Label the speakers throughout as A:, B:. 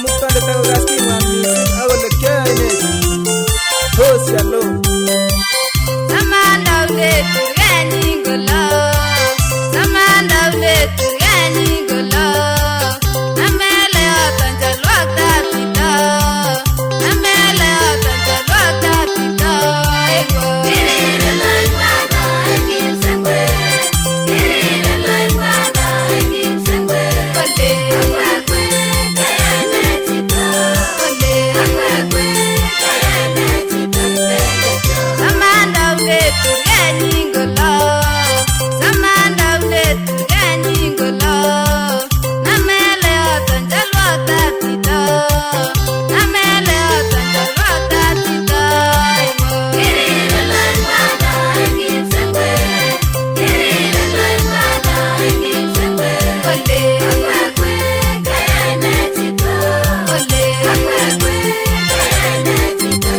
A: mukande tago gaski man misi awole kene hosialo
B: Samanda ule turgani golo Samanda ule turgani golo Namele otanjal wakta pita Namele otanjal wakta pita Kirira loy wada egin sangwe Kirira loy wada egin sangwe Kole akwakwe kayana chita Kole akwakwe kayana chita Samanda ule turgani golo Samanda ule turgani golo Namele otanjal wakta pita Namele otanjal wakta pita Kirira loy wada egin sangwe Kirira loy wada egin sangwe Kole akwakwe kayana chita Kole akwakwe kayana chita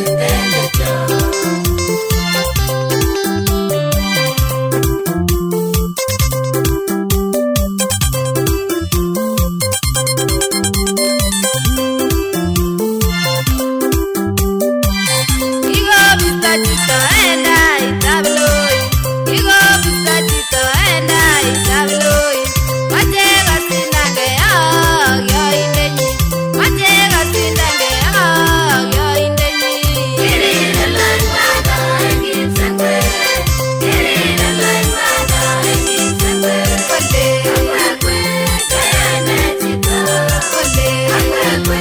B: Igo bizatito enda itabloy Igo bizatito enda itabloy Wache gasindange yo indenyi Wache gasindange yo indenyi Kirira loy wada egin sangwe Kirira loy wada egin sangwe Kole akwakwe kayana chita Kole akwakwe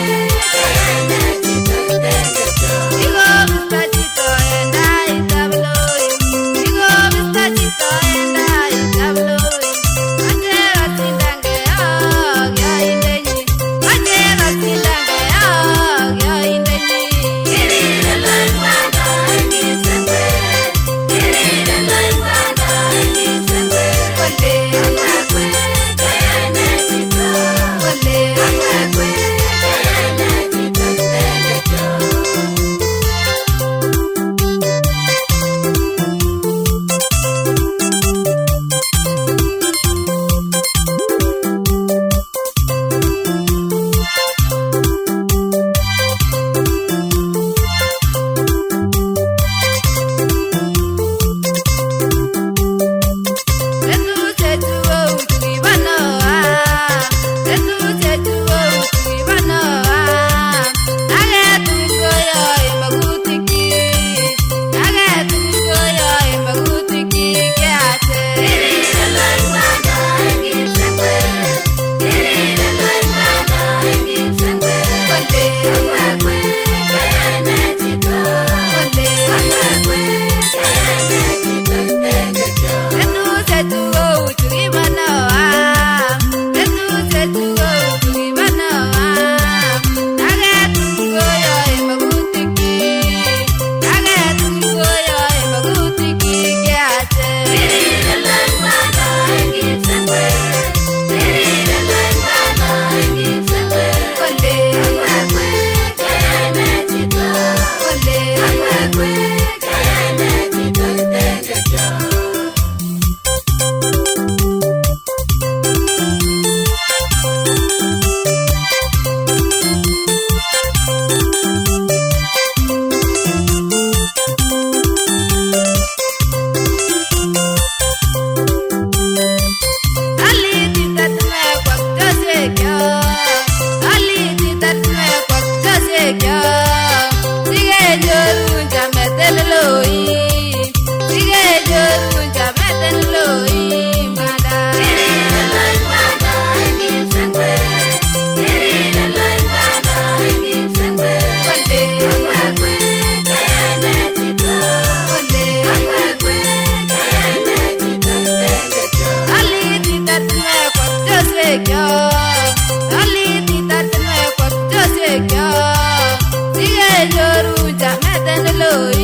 B: kayana chita Igo bizatito enda itabloy Igo bizatito enda itabloy Wache gasindange yo indenyi Wache gasindange yo indenyi Kirira loy wada egin sangwe Kirira loy wada egin sangwe Kole akwakwe kayana chita Kole akwakwe kayana chita Sigue llorando, ya me den el oído.